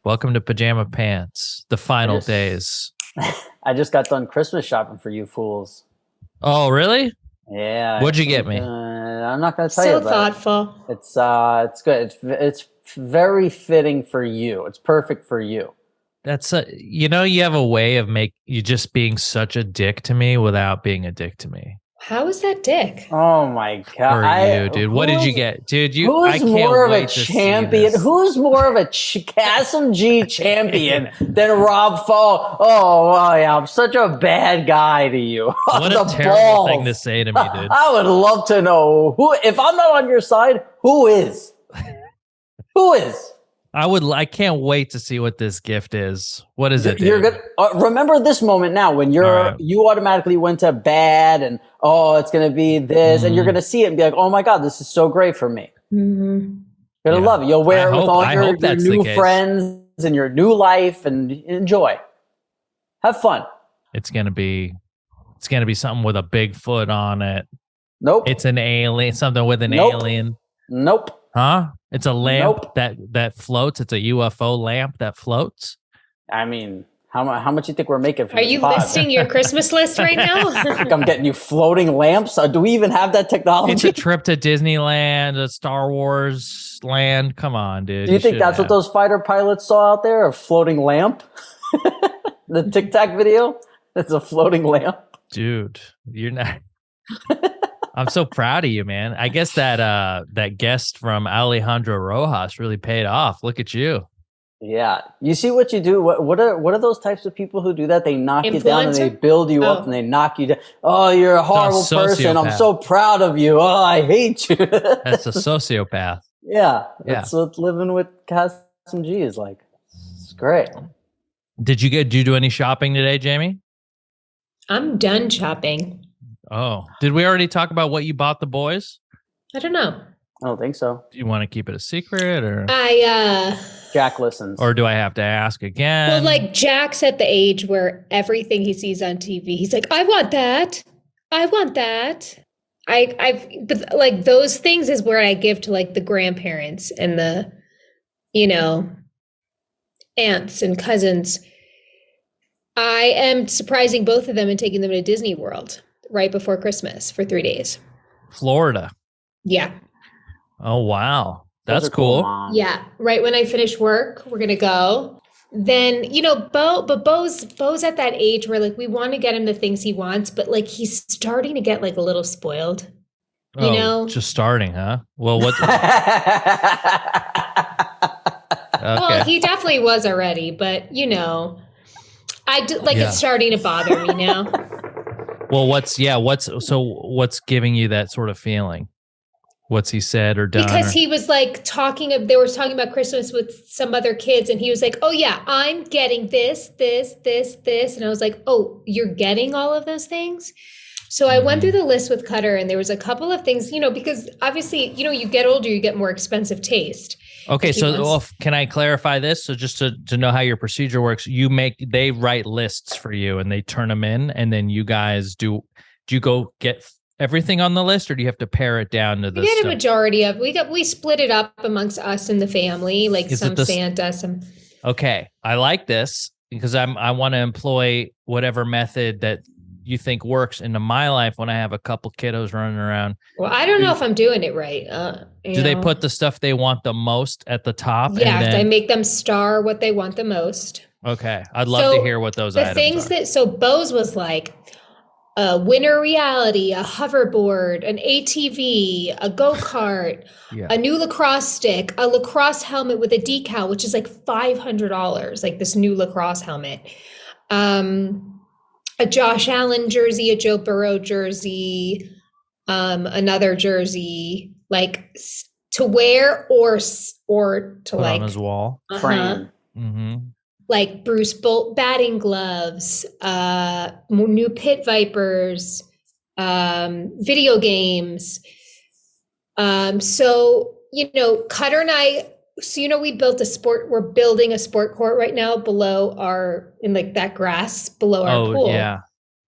Welcome to Pajama Pants, the final days. I just got done Christmas shopping for you fools. Oh, really? Yeah. What'd you get me? I'm not going to tell you. So thoughtful. It's good. It's very fitting for you. It's perfect for you. That's you have a way of you just being such a dick to me without being a dick to me. How is that dick? Oh my God. For you, dude. What did you get? Dude, who's more of a champion? Who's more of a Kassam G champion than Rob Fall? Oh, yeah. I'm such a bad guy to you. What a terrible thing to say to me, dude. I would love to know if I'm not on your side, who is? Who is? I can't wait to see what this gift is. What is it? You're good. Remember this moment now when you automatically went to bed and it's gonna be this, and you're gonna see it and be like, oh my God, this is so great for me. Mm-hmm. You're gonna love it. You'll wear it with all your new friends and your new life and enjoy. Have fun. It's gonna be something with a big foot on it. Nope. It's an alien. Something with an alien. Nope. Huh? It's a lamp that floats. It's a UFO lamp that floats. I mean, how much you think we're making? Are you listing your Christmas list right now? I think I'm getting you floating lamps. Do we even have that technology? It's a trip to Disneyland, a Star Wars land. Come on, dude. Do you think that's what those fighter pilots saw out there? A floating lamp? The Tic Tac video? It's a floating lamp. Dude, you're not. I'm so proud of you, man. I guess that guest from Alejandro Rojas really paid off. Look at you. Yeah. You see what you do? What are those types of people who do that? They knock you down and they build you up and they knock you down. Oh, you're a horrible person. I'm so proud of you. Oh, I hate you. That's a sociopath. Yeah. That's what living with Kassam G is like. It's great. Did you do any shopping today, Jamie? I'm done shopping. Oh, did we already talk about what you bought the boys? I don't know. I don't think so. Do you want to keep it a secret, or Jack listens, or do I have to ask again? Well, like Jack's at the age where everything he sees on TV, he's like, I want that. I want that. But like those things is where I give to like the grandparents and the, aunts and cousins. I am surprising both of them and taking them to Disney World right before Christmas for 3 days. Florida. Yeah. Oh, wow. That's cool. Yeah. Right when I finish work, we're going to go. Then, Beau's at that age where like we want to get him the things he wants, but like he's starting to get like a little spoiled. You know? Just starting, huh? Well, what? Okay. Well, he definitely was already, but it's starting to bother me now. Well, what's giving you that sort of feeling? What's he said or done? Because he was like they were talking about Christmas with some other kids and he was like, oh yeah, I'm getting this. And I was like, oh, you're getting all of those things? So I went through the list with Cutter and there was a couple of things, because obviously, you get older, you get more expensive taste. Okay, so can I clarify this? So just to know how your procedure works, they write lists for you and they turn them in, and then you guys do you go get everything on the list, or do you have to pare it down to the? We get a majority of we split it up amongst us and the family, like some Santa, some. Okay, I like this because I want to employ whatever method that you think works into my life when I have a couple kiddos running around. Well, I don't know if I'm doing it right. Do they put the stuff they want the most at the top? Yeah, I make them star what they want the most. Okay, I'd love to hear what those items are. The things Beau's was like a winter reality, a hoverboard, an ATV, a go-kart, a new lacrosse stick, a lacrosse helmet with a decal, which is like $500, like this new lacrosse helmet. A Josh Allen jersey, a Joe Burrow jersey, another jersey, like to wear or to put like on his wall. Frame. Mm-hmm. Like Bruce Bolt batting gloves, new Pit Vipers, video games. So Cutter and I. So, we built we're building a sport court right now below in like that grass below our pool. Oh, yeah.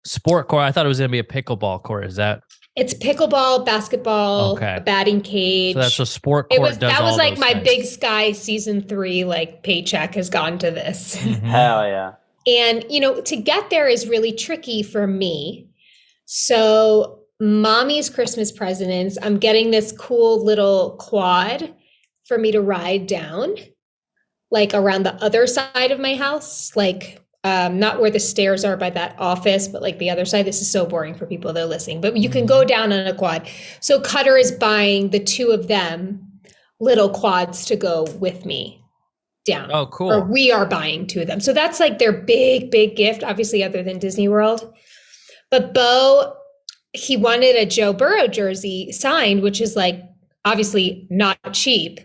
Sport court. I thought it was going to be a pickleball court. Is that? It's pickleball, basketball, a batting cage. So that's a sport court. That was like my Big Sky season 3, like paycheck has gone to this. Mm-hmm. Hell yeah. And, to get there is really tricky for me. So mommy's Christmas presents, I'm getting this cool little quad for me to ride down, like around the other side of my house, like not where the stairs are by that office, but like the other side. This is so boring for people that are listening, but you can go down on a quad. So Cutter is buying the 2 of them little quads to go with me down. Oh, cool. Or we are buying 2 of them. So that's like their big, big gift, obviously, other than Disney World. But Beau, he wanted a Joe Burrow jersey signed, which is like obviously not cheap.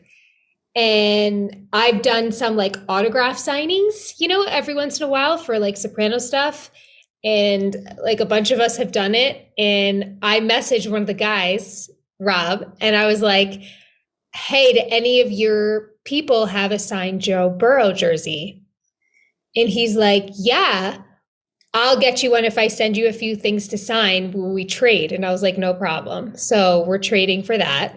And I've done some like autograph signings, every once in a while for like Soprano stuff. And like a bunch of us have done it. And I messaged one of the guys, Rob, and I was like, hey, do any of your people have a signed Joe Burrow jersey? And he's like, yeah, I'll get you one if I send you a few things to sign when we trade. And I was like, no problem. So we're trading for that.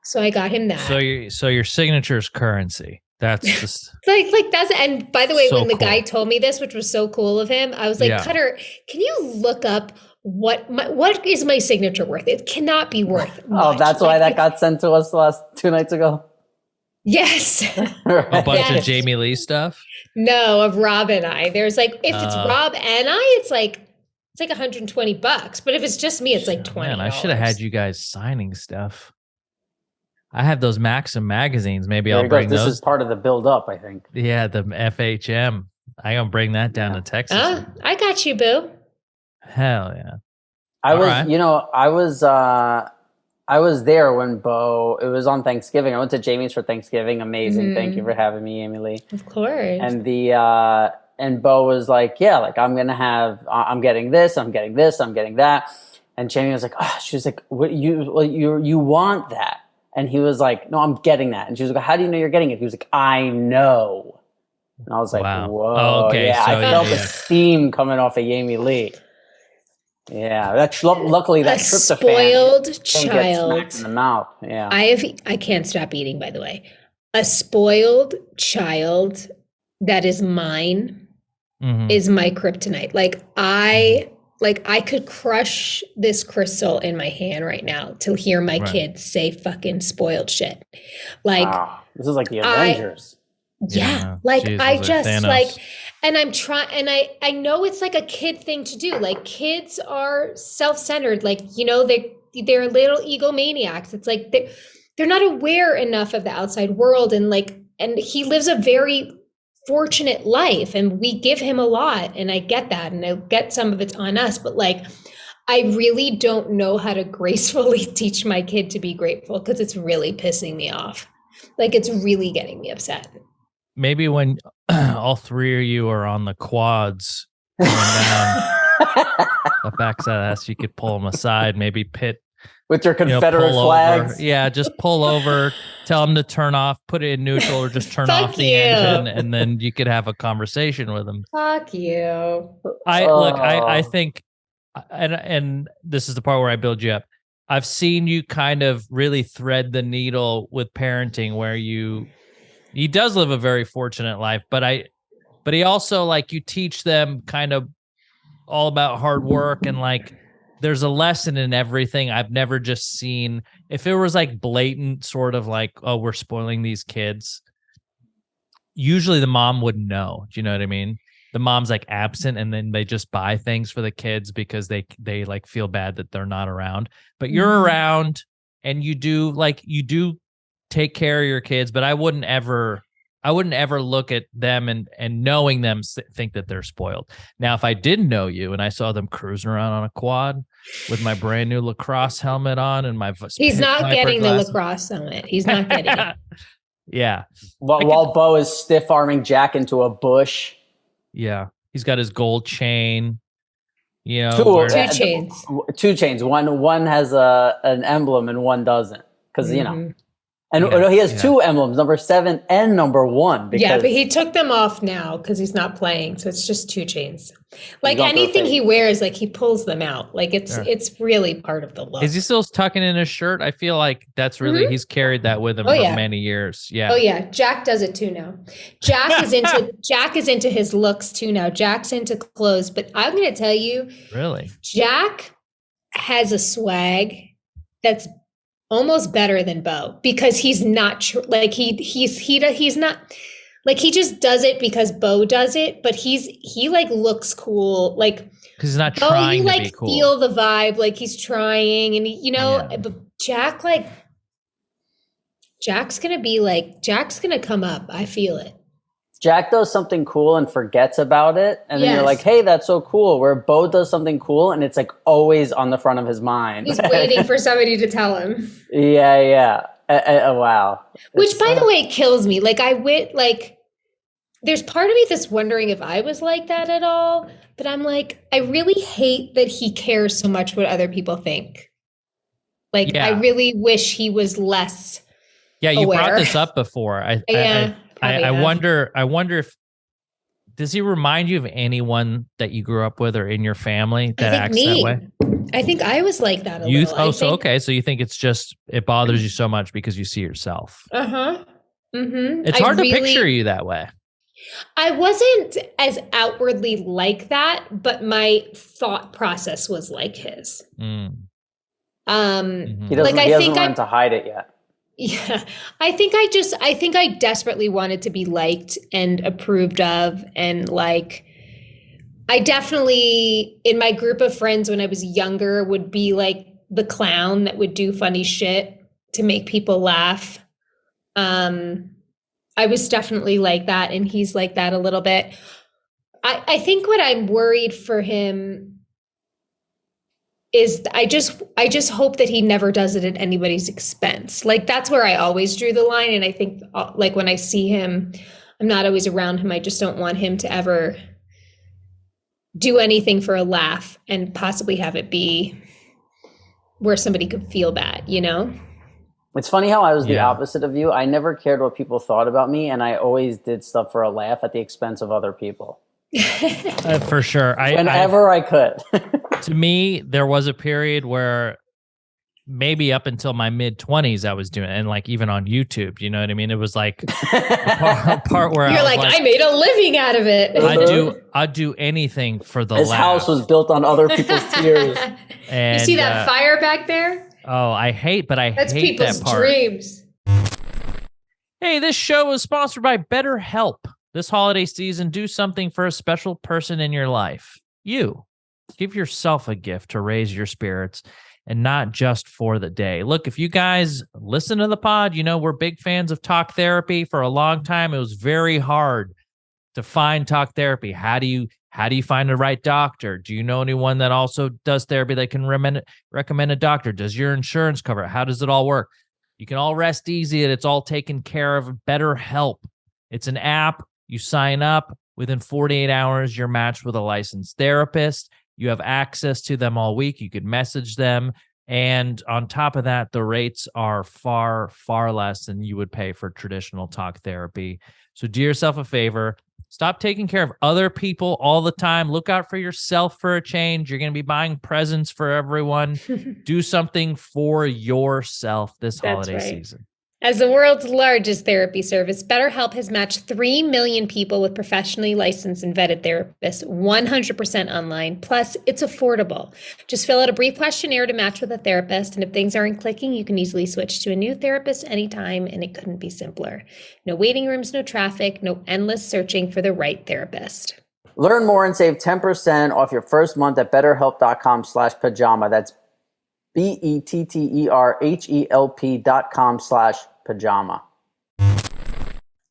So I got him that. So your signature is currency. That's just like that's. And by the way, so when the guy told me this, which was so cool of him, I was like, Cutter, can you look up what is my signature worth? It cannot be worth much. Oh, that's why that got sent to us the last 2 nights ago. Yes. A bunch of Jamie-Lynn stuff. No, of Rob and I. There's like, if it's Rob and I, it's like $120. But if it's just me, it's like $20. Man, I should have had you guys signing stuff. I have those Maxim magazines. Maybe I'll bring those. This is part of the build up, I think. Yeah, the FHM. I'm gonna bring that down to Texas. I got you, Boo. Hell yeah. I was there when Beau, it was on Thanksgiving. I went to Jamie's for Thanksgiving. Amazing. Mm-hmm. Thank you for having me, Jamie-Lynn. Of course. And and Beau was like, yeah, like I'm getting this, I'm getting this, I'm getting that. And Jamie was like, she was like, what you want that? And he was like, no, I'm getting that. And she was like, how do you know you're getting it? He was like, I know. And I was like, wow. Whoa. Oh, okay. Yeah, so I felt the steam coming off of Jamie-Lynn. Yeah, luckily that tryptophan spoiled child gets smacked in the mouth. Yeah, I can't stop eating. By the way, a spoiled child that is mine is my kryptonite. Like I could crush this crystal in my hand right now to hear my kids say fucking spoiled shit. Like this is like the Avengers. Yeah, like Jesus, I just Thanos. Like, and I'm trying, and I know it's like a kid thing to do. Like kids are self-centered. Like, they're little egomaniacs. It's like they're not aware enough of the outside world, and he lives a very fortunate life, and we give him a lot, and I get that, and I get some of it's on us, but like I really don't know how to gracefully teach my kid to be grateful because it's really pissing me off. Like it's really getting me upset. Maybe when all 3 of you are on the quads going down the backside of the house, you could pull them aside, maybe pit with your Confederate flags. Over. Yeah, just pull over, tell them to turn off, put it in neutral, or just turn off the engine, and then you could have a conversation with them. Fuck you. I think, and this is the part where I build you up. I've seen you kind of really thread the needle with parenting, where he does live a very fortunate life, but he also, like, you teach them kind of all about hard work, and like there's a lesson in everything. I've never just seen, if it was like blatant sort of like, oh, we're spoiling these kids, usually the mom would know. Do you know what I mean? The mom's like absent, and then they just buy things for the kids because they like feel bad that they're not around. But you're around, and you do take care of your kids, but I wouldn't ever look at them and knowing them think that they're spoiled. Now, if I didn't know you and I saw them cruising around on a quad with my brand new lacrosse helmet on and my he's not getting the lacrosse helmet. He's not getting it. Yeah. While Beau is stiff arming Jack into a bush. Yeah, he's got his gold chain. Two chains. 2 chains. One has an emblem and one doesn't, because And Yeah, he has yeah. 2 emblems, number 7 and number 1. Because Yeah, but he took them off now because he's not playing. So it's just 2 chains. Like going through a anything phase. he wears, like he pulls them out. Like it's Sure. it's really part of the look. Is he still tucking in his shirt? I feel like that's really he's carried that with him for yeah. many years. Yeah. Oh yeah, Jack does it too now. Jack is into his looks too now. Jack's into clothes, but I'm going to tell you, Really? Jack has a swag that's almost better than Beau because he's not like he's not like he just does it because Beau does it, but he like looks cool like Because he's not Beau, trying you to like be cool. feel the vibe like he's trying and but Jack like Jack's gonna come up. I feel it. Jack does something cool and forgets about it. And then you're Yes. like, hey, that's so cool. Where Beau does something cool and it's like always on the front of his mind. He's waiting for somebody to tell him. Yeah. Wow. Which, by the way, kills me. Like, there's part of me that's wondering if I was like that at all. But I'm like, I really hate that he cares so much what other people think. Like, I really wish he was less. Yeah, you aware. brought this up before. I wonder if does he remind you of anyone that you grew up with or in your family that acts that way? I think I was like that a little. Okay. So you think it's just it bothers you so much because you see yourself. Uh-huh. Mm-hmm. It's hard to picture you that way. I wasn't as outwardly like that, but my thought process was like his. Mm. He doesn't learn to hide it yet. Yeah, I think I desperately wanted to be liked and approved of. And like, I definitely, in my group of friends when I was younger, would be like the clown that would do funny shit to make people laugh. I was definitely like that. And he's like that a little bit. I think what I'm worried for him is I just hope that he never does it at anybody's expense. Like that's where I always drew the line. And I think like when I see him, I'm not always around him. I just don't want him to ever do anything for a laugh and possibly have it be where somebody could feel bad, you know? It's funny how I was the opposite of you. I never cared what people thought about me. And I always did stuff for a laugh at the expense of other people. For sure. Whenever I could. To me, there was a period where maybe up until my mid-20s I was doing it, and like even on YouTube, you know what I mean? It was like a part where you're like, I made a living out of it. I'd do anything for the His laugh. house was built on other people's tears. And, you see that fire back there? Oh, That's hate people's that part. dreams. Hey, this show is sponsored by BetterHelp. This holiday season, do something for a special person in your life. You. Give yourself a gift to raise your spirits and not just for the day. Look, if you guys listen to the pod, you know we're big fans of talk therapy. For a long time, it was very hard to find talk therapy. How do you find the right doctor? Do you know anyone that also does therapy that can recommend a doctor? Does your insurance cover it? How does it all work? You can all rest easy that it's all taken care of. BetterHelp. It's an app. You sign up. Within 48 hours, you're matched with a licensed therapist. You have access to them all week. You could message them. And on top of that, the rates are far, far less than you would pay for traditional talk therapy. So do yourself a favor. Stop taking care of other people all the time. Look out for yourself for a change. You're going to be buying presents for everyone. Do something for yourself this holiday season. As the world's largest therapy service, BetterHelp has matched 3 million people with professionally licensed and vetted therapists 100% online. Plus, it's affordable. Just fill out a brief questionnaire to match with a therapist, and if things aren't clicking, you can easily switch to a new therapist anytime, and it couldn't be simpler. No waiting rooms, no traffic, no endless searching for the right therapist. Learn more and save 10% off your first month at betterhelp.com/pajama. That's BETTERHELP.com/pajama.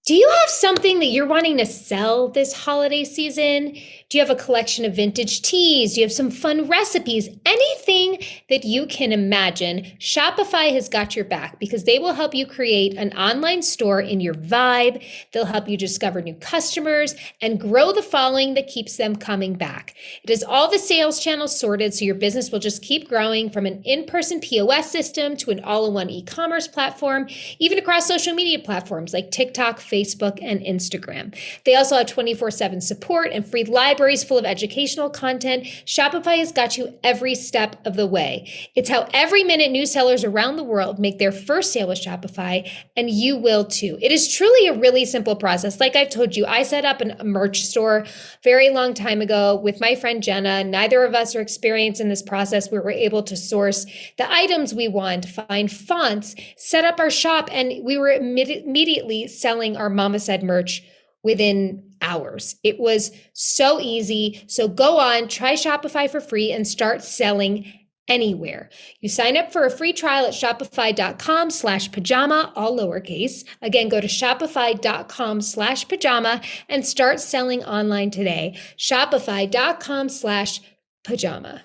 Do you have something that you're wanting to sell this holiday season? Do you have a collection of vintage teas? Do you have some fun recipes? Anything that you can imagine, Shopify has got your back because they will help you create an online store in your vibe. They'll help you discover new customers and grow the following that keeps them coming back. It is all the sales channels sorted so your business will just keep growing, from an in-person POS system to an all-in-one e-commerce platform, even across social media platforms like TikTok, Facebook, and Instagram. They also have 24/7 support and free libraries full of educational content. Shopify has got you every step of the way. It's how every minute new sellers around the world make their first sale with Shopify, and you will too. It is truly a really simple process. Like I've told you, I set up a merch store very long time ago with my friend Jenna. Neither of us are experienced in this process where we're able to source the items we want, find fonts, set up our shop, and we were immediately selling our Mama Said merch within hours. It was so easy. So go on, try Shopify for free and start selling anywhere. You sign up for a free trial at shopify.com/pajama, all lowercase. Again, go to shopify.com/pajama and start selling online today. Shopify.com/pajama.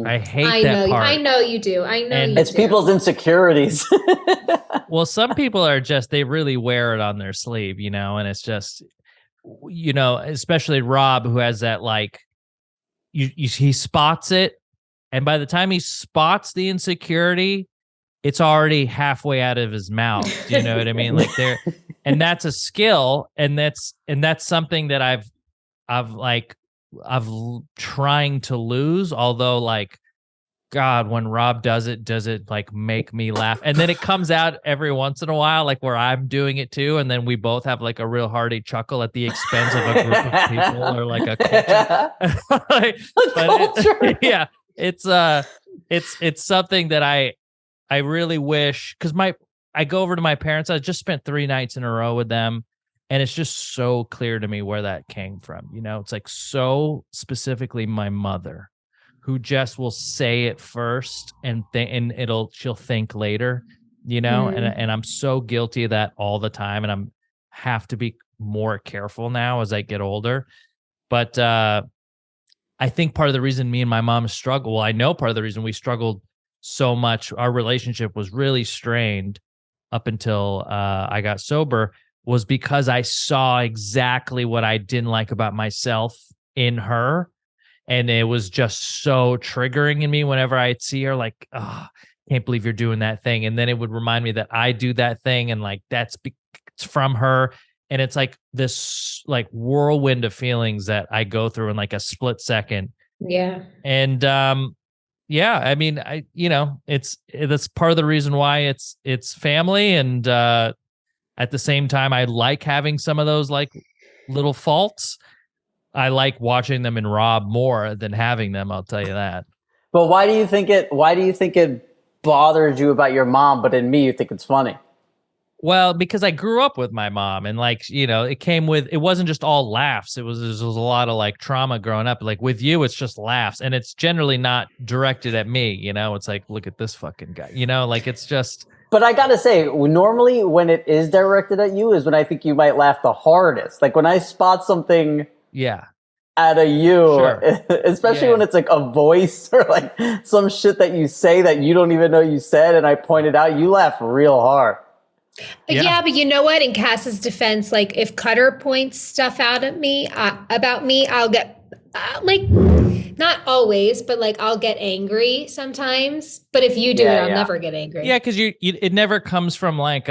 I hate that part. I know you do. I know you do. It's people's insecurities. Well, some people are just, they really wear it on their sleeve, and it's just, especially Rob, who has that, like, he spots it. And by the time he spots the insecurity, it's already halfway out of his mouth. Do you know what I mean? Like and that's a skill. And that's something that I've trying to lose. Although, like, God, when Rob does it like make me laugh? And then it comes out every once in a while, like where I'm doing it too. And then we both have like a real hearty chuckle at the expense of a group of people or like a culture. It's something that I really wish, because I go over to my parents. I just spent 3 nights in a row with them. And it's just so clear to me where that came from. It's like so specifically my mother, who just will say it first and she'll think later, and I'm so guilty of that all the time. And I'm have to be more careful now as I get older. But I think part of the reason me and my mom struggle, I know part of the reason we struggled so much, our relationship was really strained up until I got sober, was because I saw exactly what I didn't like about myself in her. And it was just so triggering in me whenever I'd see her, like, oh, can't believe you're doing that thing. And then it would remind me that I do that thing. And like, it's from her. And it's like this like whirlwind of feelings that I go through in like a split second. Yeah. And I mean, that's part of the reason why it's family. And at the same time, I like having some of those like little faults. I like watching them in Rob more than having them, I'll tell you that. But why do you think it bothered you about your mom, but in me you think it's funny? Well, because I grew up with my mom, and like, it wasn't just all laughs. There was a lot of like trauma growing up. Like with you, it's just laughs, and it's generally not directed at me. It's like, look at this fucking guy, like it's just. But I gotta say, normally when it is directed at you is when I think you might laugh the hardest. Like when I spot something out of you, sure. Especially when it's like a voice or like some shit that you say that you don't even know you said, and I point it out, you laugh real hard. Yeah, but you know what? In Cass's defense, like if Cutter points stuff out at me about me, I'll get like, not always, but like I'll get angry sometimes. But if you do it, I'll never get angry. Yeah, because it never comes from like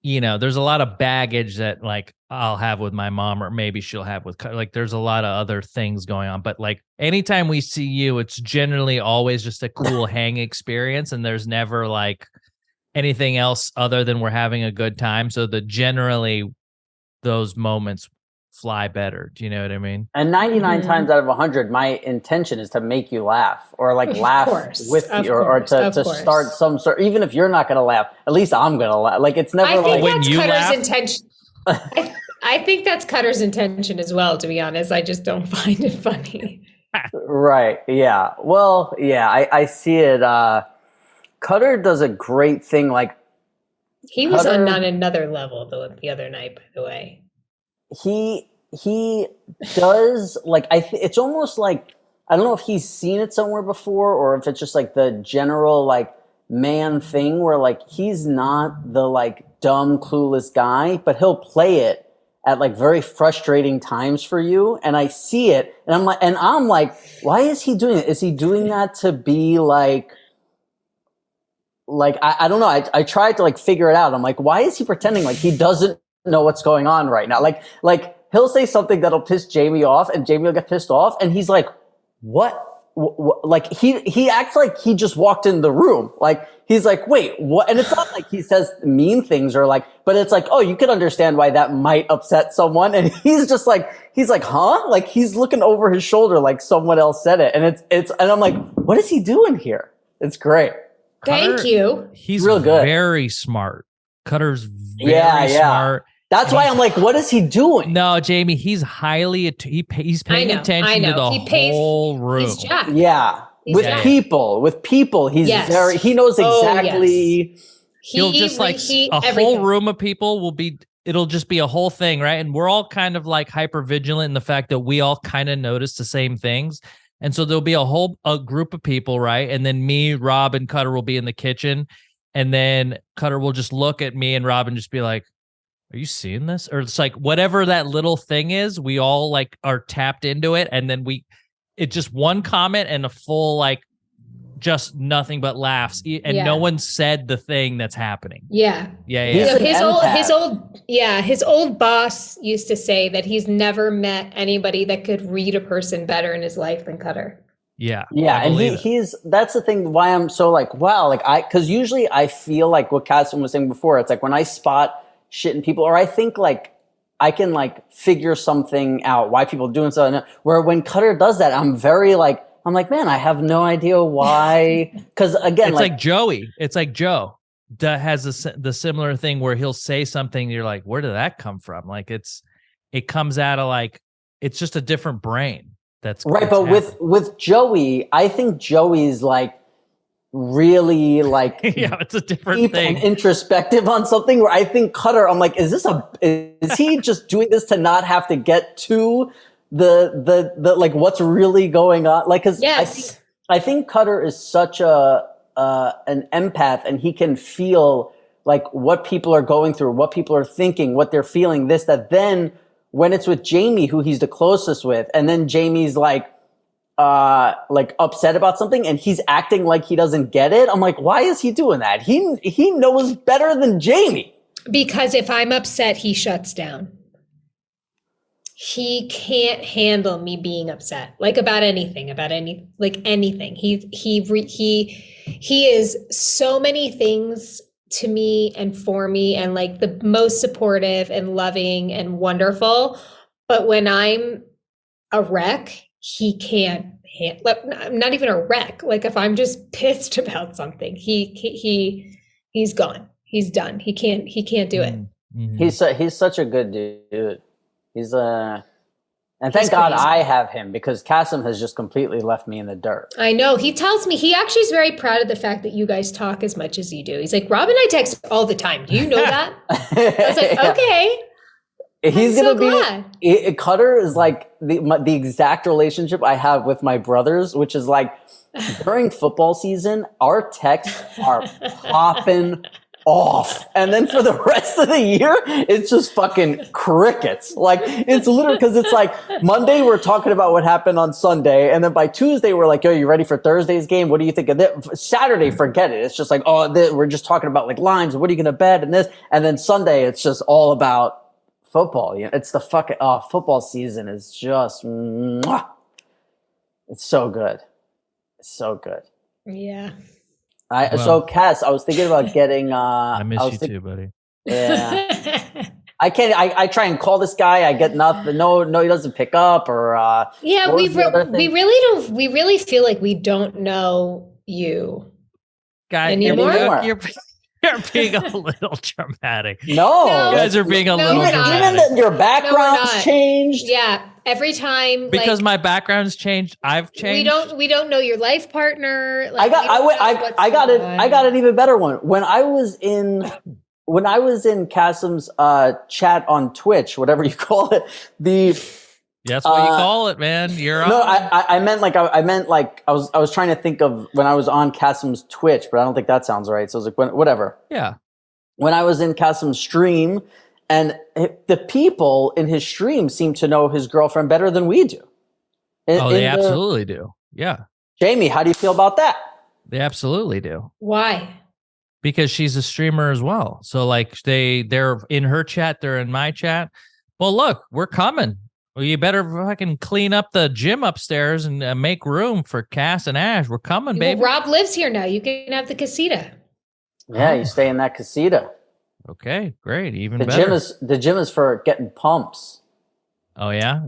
there's a lot of baggage that like I'll have with my mom, or maybe she'll have with Cutter. Like there's a lot of other things going on. But like anytime we see you, it's generally always just a cool hang experience, and there's never like anything else other than we're having a good time. So generally those moments fly better. Do you know what I mean? And 99 times out of 100, my intention is to make you laugh, or like laugh with you, or to start some sort. Even if you're not going to laugh, at least I'm going to laugh. Like it's never like when you laugh. Intention. I think that's Cutter's intention as well, to be honest. I just don't find it funny. Right. Yeah. Well, yeah, I see it. Cutter does a great thing. Like He was Cutter, on another level the other night, by the way. He does like it's almost like I don't know if he's seen it somewhere before or if it's just like the general like man thing where like he's not the like dumb clueless guy, but he'll play it at like very frustrating times for you, and I see it, and I'm like, why is he doing it? Is he doing that to be like I don't know. I tried to like figure it out. I'm like, why is he pretending like he doesn't know what's going on right now? Like he'll say something that'll piss Jamie off, and Jamie will get pissed off, and he's like, what? Like he acts like he just walked in the room. Like he's like, wait, what? And it's not like he says mean things or like, but it's like, oh, you can understand why that might upset someone. And he's like, huh? Like he's looking over his shoulder like someone else said it. And and I'm like, what is he doing here? It's great. Thank you. He's real good. Very smart. Cutter's very smart. That's why I'm like, what is he doing? No, Jamie, he's he's paying attention to the whole room. He's Jack. Yeah. He's With Jack. people, he's he knows exactly. Yes. He'll just like whole room of people it'll just be a whole thing, right? And we're all kind of like hyper vigilant in the fact that we all kind of notice the same things. And so there'll be a group of people, right? And then me, Rob, and Cutter will be in the kitchen. And then Cutter will just look at me and Rob and just be like, are you seeing this? Or it's like whatever that little thing is, we all like are tapped into it. And then it's just one comment and a full like just nothing but laughs. And no one said the thing that's happening. Yeah. Yeah. His old boss used to say that he's never met anybody that could read a person better in his life than Cutter. Yeah. And that's the thing why I'm so like, wow, like because usually I feel like what Cassim was saying before, it's like when I spot shit in people, or I think like I can like figure something out why people are doing something, where when Cutter does that, I'm like, man, I have no idea why. Because again, it's like Joey. It's like Joe that has the similar thing where he'll say something. You're like, where did that come from? Like it comes out of like, it's just a different brain. That's right. But with Joey, I think Joey's like really like it's a different deep thing. And introspective on something where I think Cutter, I'm like, is he just doing this to not have to get to the like what's really going on? Like, cause I think Cutter is such an empath, and he can feel like what people are going through, what people are thinking, what they're feeling, this, that. Then when it's with Jamie, who he's the closest with, and then Jamie's like upset about something and he's acting like he doesn't get it. I'm like, why is he doing that? He knows better than Jamie. Because if I'm upset, he shuts down. He can't handle me being upset, like about anything. He is so many things to me and for me, and like the most supportive and loving and wonderful. But when I'm a wreck, he can't handle. I'm not even a wreck. Like if I'm just pissed about something, he's gone. He's done. He can't do it. Mm-hmm. He's such a good dude. And thank God I have him, because Cassim has just completely left me in the dirt. I know. He tells me, he actually is very proud of the fact that you guys talk as much as you do. He's like, Rob and I text all the time. Do you know that? I was like, okay. He's going to be, Cutter is like the exact relationship I have with my brothers, which is like during football season, our texts are popping off. And then for the rest of the year, it's just fucking crickets. Like it's literally, because it's like Monday, we're talking about what happened on Sunday. And then by Tuesday, we're like, yo, you ready for Thursday's game? What do you think of this? Saturday, forget it. It's just like, we're just talking about like lines. What are you going to bet? And this. And then Sunday, it's just all about football. It's the fucking football season is just it's so good. It's so good. Yeah. So Cass, I was thinking about getting I miss you too, buddy. Yeah. I can't I try and call this guy, I get nothing. No, he doesn't pick up, or yeah, we really feel like we don't know you guy anymore. You're being a little dramatic. No, you guys are being a little dramatic. Even your background's changed. Yeah, every time because my background's changed. I've changed. We don't know your life partner. Like, I got an even better one. When I was in when I was in Kassem's chat on Twitch, whatever you call it, that's what you call it, man. You're no, on. I meant like I was trying to think of when I was on Kassem's Twitch, but I don't think that sounds right. So I was like, whatever. Yeah. When I was in Kassem's stream, and the people in his stream seem to know his girlfriend better than we do. They absolutely do. Yeah. Jamie, how do you feel about that? They absolutely do. Why? Because she's a streamer as well. So like they're in her chat, they're in my chat. Well, look, we're coming. Well, you better fucking clean up the gym upstairs and make room for Kass and Ash. We're coming, baby. Well, Rob lives here now. You can have the casita. Yeah, you stay in that casita. Okay, great. Even better. The gym is for getting pumps. Oh yeah,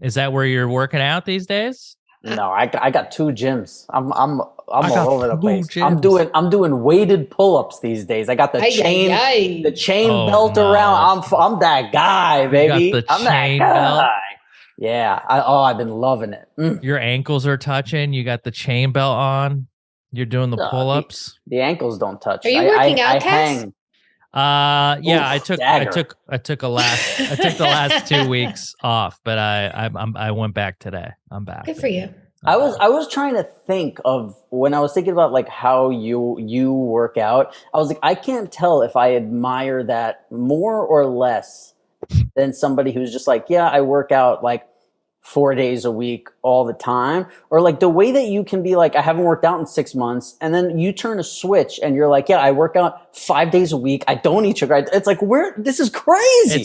is that where you're working out these days? No, I got 2 gyms. I'm all over the place. Gyms. I'm doing weighted pull-ups these days. I got the chain belt around. I'm that guy, baby. You got the I'm chain that belt. guy. Yeah. I've been loving it. Your ankles are touching. You got the chain belt on. You're doing the pull-ups. The ankles don't touch. Are you working out, Kass? hang. Yeah, Oof, I took the last 2 weeks off, but I went back today. I'm back. Good for you. I was trying to think of when I was thinking about like how you work out. I was like, I can't tell if I admire that more or less than somebody who's just like, yeah, I work out like 4 days a week all the time, or like the way that you can be like, I haven't worked out in 6 months, and then you turn a switch and you're like, yeah, I work out 5 days a week. I don't eat sugar. It's like, this is crazy.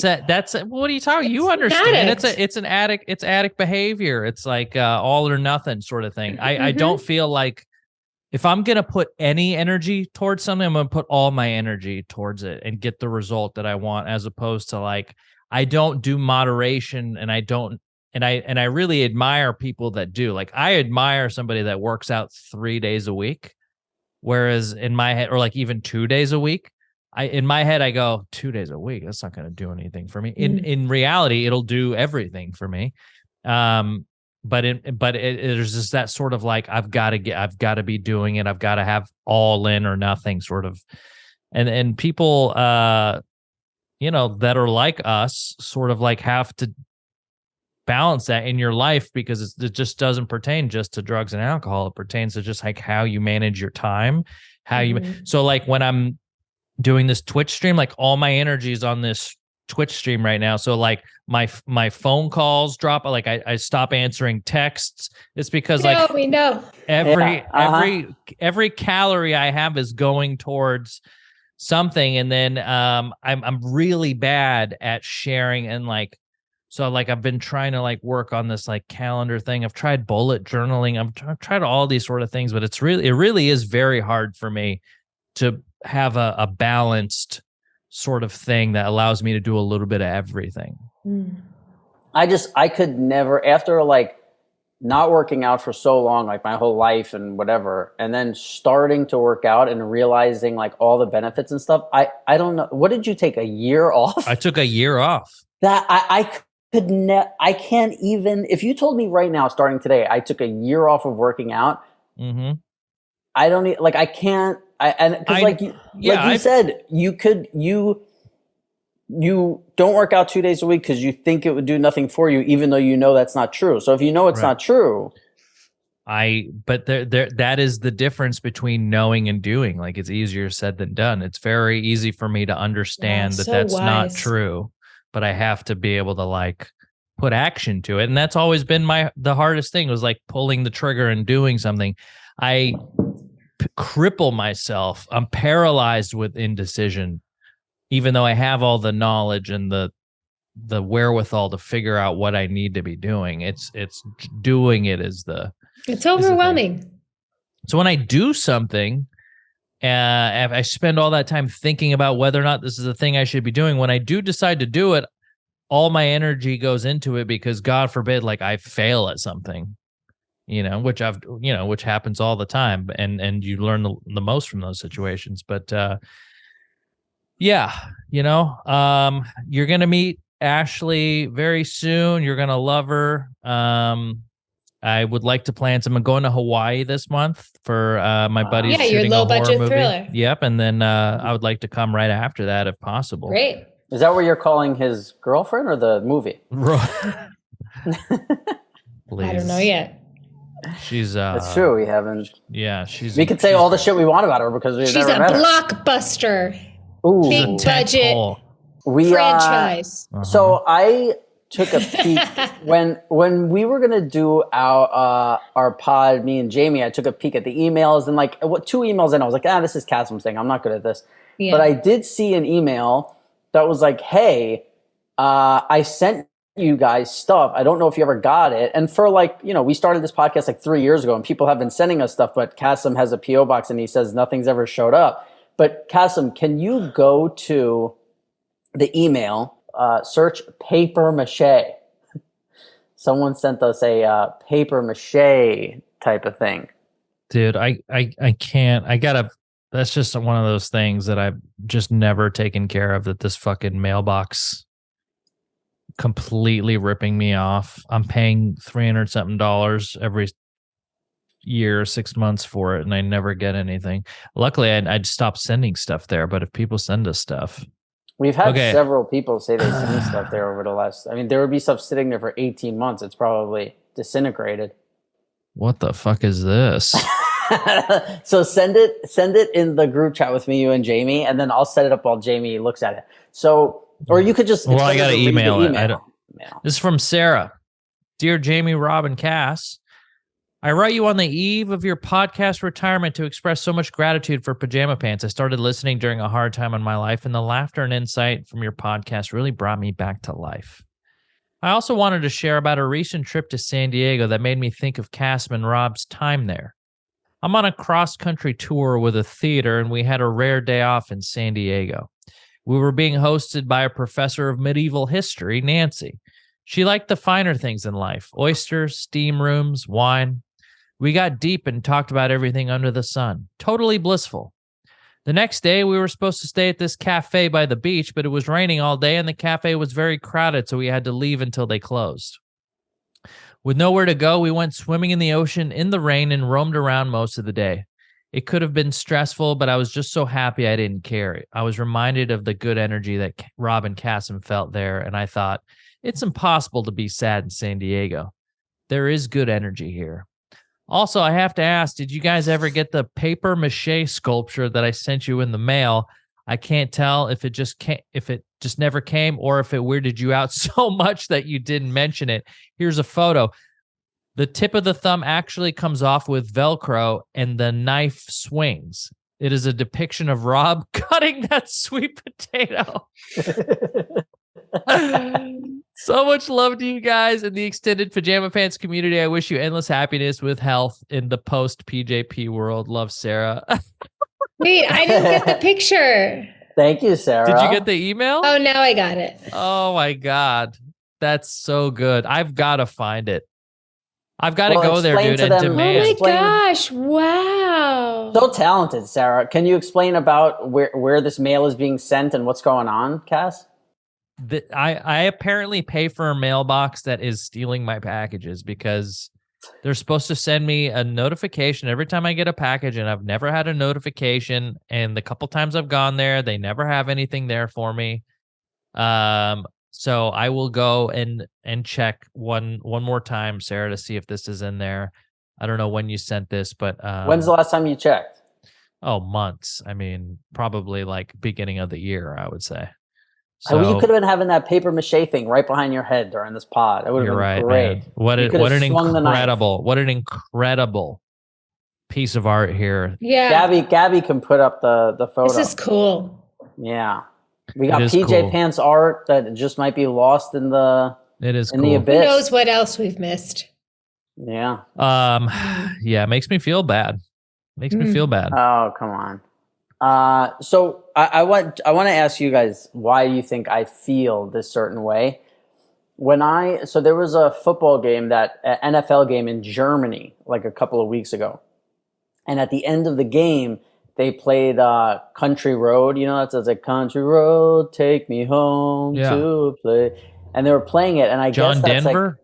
What are you talking? You understand? It's an addict. It's addict behavior. It's like all or nothing sort of thing. I don't feel like if I'm gonna put any energy towards something, I'm gonna put all my energy towards it and get the result that I want, as opposed to like I don't do moderation, and I don't. And I really admire people that do. Like I admire somebody that works out 3 days a week, whereas in my head, or like even 2 days a week, in my head I go 2 days a week. That's not going to do anything for me. In reality, it'll do everything for me. But there's just that sort of like I've got to be doing it. I've got to have all in or nothing sort of, and people that are like us sort of like have to balance that in your life, because it just doesn't pertain just to drugs and alcohol. It pertains to just like how you manage your time, so like when I'm doing this Twitch stream, like all my energy is on this Twitch stream right now. So like my phone calls drop, like I stop answering texts. It's because we know every calorie I have is going towards something. And then I'm really bad at sharing, and like, so like I've been trying to like work on this like calendar thing. I've tried bullet journaling. I've tried all these sort of things, but it really is very hard for me to have a balanced sort of thing that allows me to do a little bit of everything. I could never, after like not working out for so long, like my whole life and whatever, and then starting to work out and realizing like all the benefits and stuff. I don't know. What did you take, a year off? I took a year off. That I can't even, if you told me right now, starting today, I took a year off of working out. Mm-hmm. I don't like, I can't, you said, you don't work out 2 days a week because you think it would do nothing for you, even though you know that's not true. So if you know it's not true. But that is the difference between knowing and doing. Like it's easier said than done. It's very easy for me to understand that's not true, but I have to be able to like put action to it. And that's always been the hardest thing, was like pulling the trigger and doing something. I cripple myself. I'm paralyzed with indecision, even though I have all the knowledge and the wherewithal to figure out what I need to be doing. It's doing it it's overwhelming. So when I do something, I spend all that time thinking about whether or not this is the thing I should be doing. When I do decide to do it, all my energy goes into it, because God forbid, like I fail at something, which happens all the time, and you learn the most from those situations. But you're going to meet Ashley very soon. You're going to love her. I would like to plan some. I'm going to Hawaii this month for my buddies Yeah, your shooting a low horror budget movie. thriller. Yep, and then I would like to come right after that if possible. Great. Is that what you're calling his girlfriend or the movie? Please. I don't know yet. She's That's true. We haven't. Yeah, she's. We could say all the shit we want about her because we've She's never a met her. blockbuster. Ooh. Big budget We franchise. So I took a peek when we were gonna do our pod, me and Jamie. I took a peek at the emails and like 2 emails in, I was like, this is Cassim's thing. I'm not good at this. Yeah. But I did see an email that was like, hey, I sent you guys stuff. I don't know if you ever got it. And for like, we started this podcast like 3 years ago and people have been sending us stuff, but Cassim has a PO box and he says nothing's ever showed up. But Cassim, can you go to the email, search paper mache? Someone sent us a paper mache type of thing. Dude, I can't. That's just one of those things that I've just never taken care of, that this fucking mailbox completely ripping me off. I'm paying $300 something every year, 6 months for it, and I never get anything. Luckily, I'd stopped sending stuff there, but if people send us stuff. We've had several people say they send stuff there over the last, there would be stuff sitting there for 18 months. It's probably disintegrated. What the fuck is this? So send it in the group chat with me, you and Jamie, and then I'll set it up while Jamie looks at it. So, or you could just. Well, I got to email it. Email. This is from Sarah. Dear Jamie, Rob, and Cass, I write you on the eve of your podcast retirement to express so much gratitude for Pajama Pants. I started listening during a hard time in my life, and the laughter and insight from your podcast really brought me back to life. I also wanted to share about a recent trip to San Diego that made me think of Cass and Rob's time there. I'm on a cross-country tour with a theater, and we had a rare day off in San Diego. We were being hosted by a professor of medieval history, Nancy. She liked the finer things in life: oysters, steam rooms, wine. We got deep and talked about everything under the sun. Totally blissful. The next day, we were supposed to stay at this cafe by the beach, but it was raining all day, and the cafe was very crowded, so we had to leave until they closed. With nowhere to go, we went swimming in the ocean in the rain and roamed around most of the day. It could have been stressful, but I was just so happy I didn't care. I was reminded of the good energy that Rob and Cassim felt there, and I thought, it's impossible to be sad in San Diego. There is good energy here. Also, I have to ask, did you guys ever get the paper mache sculpture that I sent you in the mail? I can't tell if it just never came, or if it weirded you out so much that you didn't mention it. Here's a photo. The tip of the thumb actually comes off with Velcro and the knife swings. It is a depiction of Rob cutting that sweet potato. So much love to you guys and the extended Pajama Pants community. I wish you endless happiness with health in the post PJP world. Love, Sarah. Wait, I didn't get the picture. Thank you, Sarah. Did you get the email? Oh, now I got it. Oh my God. That's so good. I've got to find it. I've got to go there, dude, and demand. Oh my gosh. Wow. So talented, Sarah. Can you explain about where this mail is being sent and what's going on, Cass? I apparently pay for a mailbox that is stealing my packages because they're supposed to send me a notification every time I get a package, and I've never had a notification. And the couple times I've gone there, they never have anything there for me. So I will go and check one more time, Sarah, to see if this is in there. I don't know when you sent this, but when's the last time you checked? Oh, months. I mean, probably like beginning of the year, I would say. So, you could have been having that paper mache thing right behind your head during this pod. It would have been great. Man. What an incredible piece of art here. Yeah. Gabby can put up the photo. This is cool. Yeah. We got PJ Pants art that just might be lost in the the abyss. Who knows what else we've missed? Yeah. Yeah, it makes me feel bad. Me feel bad. Oh, come on. So I want to ask you guys, why do you think I feel this certain way? So there was a football game, NFL game in Germany, like a couple of weeks ago. And at the end of the game, they played Country Road. You know, it's like Country Road, take me home to play. And they were playing it. And I guess that's Denver?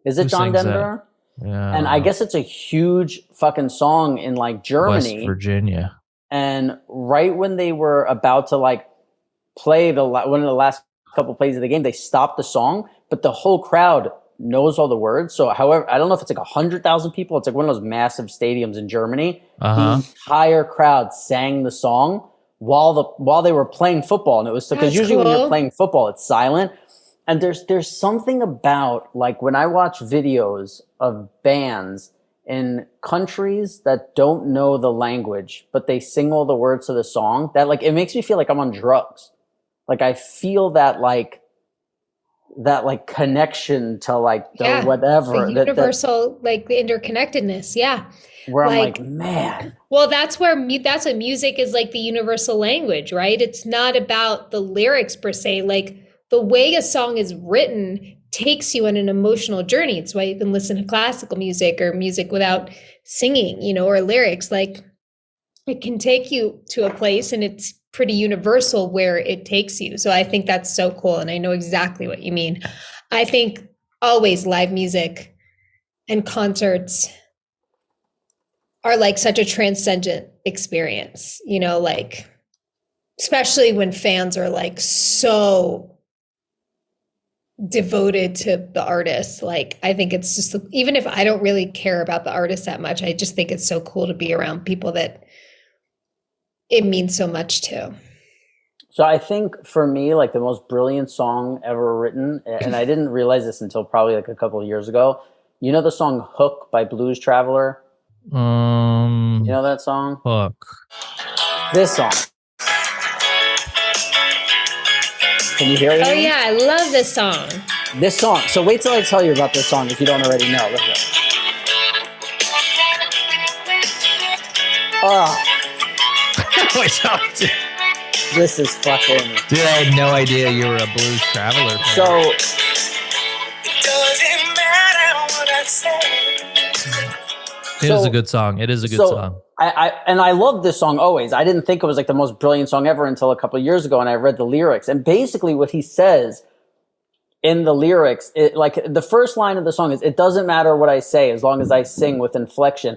Is it John Denver? And I guess it's a huge fucking song in like Germany, West Virginia. And right when they were about to like play one of the last couple plays of the game, they stopped the song, but the whole crowd knows all the words. So however, I don't know if it's like 100,000 people. It's like one of those massive stadiums in Germany. The entire crowd sang the song while they were playing football. And it was because usually when you're playing football, it's silent. And there's something about like when I watch videos of bands in countries that don't know the language, but they sing all the words to the song, that like, it makes me feel like I'm on drugs. Like I feel that like connection to like the whatever. The universal, like the interconnectedness. Yeah. Where I'm like, man. Well, that's what music is, like the universal language, right? It's not about the lyrics per se. Like the way a song is written takes you on an emotional journey. It's why you can listen to classical music or music without singing, you know, or lyrics. Like it can take you to a place, and it's pretty universal where it takes you. So I think that's so cool. And I know exactly what you mean. I think always live music and concerts are like such a transcendent experience, you know, like, especially when fans are like so devoted to the artist. Like, I think it's just, even if I don't really care about the artist that much, I just think it's so cool to be around people that it means so much to. So I think for me, like the most brilliant song ever written, and I didn't realize this until probably like a couple of years ago. You know the song Hook by Blues Traveler? You know that song? Hook. This song. Can you hear it? Oh yeah, I love this song. This song. So wait till I tell you about this song if you don't already know. Listen. Oh. This is fucking... Dude, I had no idea you were a Blues Traveler fan. So... It is a good song. It is a good song. I love this song always. I didn't think it was like the most brilliant song ever until a couple of years ago, and I read the lyrics. And basically what he says in the lyrics, like the first line of the song is, "It doesn't matter what I say as long as I sing with inflection."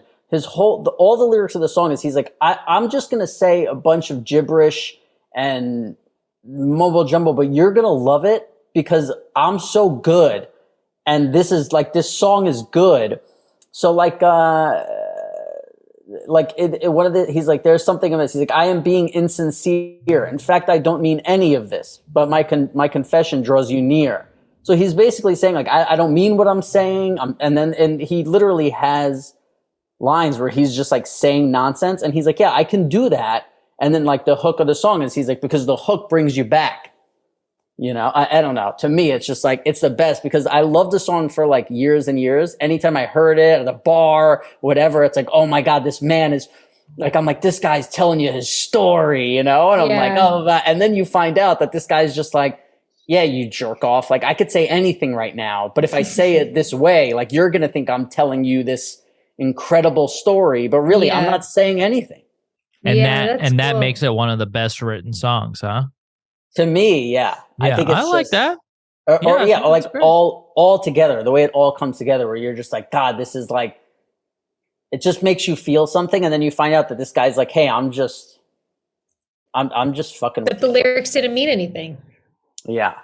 All the lyrics of the song is he's like, I'm just going to say a bunch of gibberish and mumbo jumbo, but you're going to love it because I'm so good. And this song is good. So he's like, there's something in this. He's like, I am being insincere. In fact, I don't mean any of this, but my confession draws you near. So he's basically saying like, I don't mean what I'm saying. And he literally has lines where he's just like saying nonsense, and he's like, yeah, I can do that. And then like the hook of the song is he's like, because the hook brings you back. You know, I don't know. To me, it's just like, it's the best because I loved the song for like years and years. Anytime I heard it at the bar, whatever, it's like, oh my God, this man is like, I'm like, this guy's telling you his story, you know? And I'm like, oh, that. And then you find out that this guy's just like, yeah, you jerk off. Like I could say anything right now, but if I say it this way, like you're going to think I'm telling you this incredible story, but really I'm not saying anything. And that makes it one of the best written songs, huh? To me, yeah. I think it's like that. Like all together, the way it all comes together where you're just like, God, this is like, it just makes you feel something. And then you find out that this guy's like, hey, I'm just fucking. But the lyrics didn't mean anything. Yeah.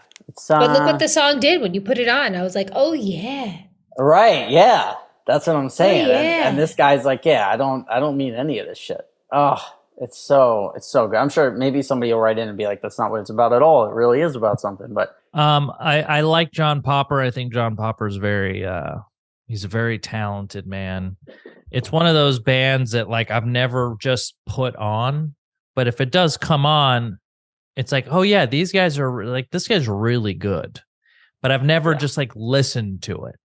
But look what the song did when you put it on. I was like, oh yeah. Right. Yeah. That's what I'm saying. Oh, yeah. And this guy's like, yeah, I don't mean any of this shit. Oh, it's so good. I'm sure maybe somebody will write in and be like, that's not what it's about at all. It really is about something. But I like John Popper. I think John Popper's he's a very talented man. It's one of those bands that like I've never just put on, but if it does come on, it's like, oh yeah, these guys are like, this guy's really good, but I've never just like listened to it.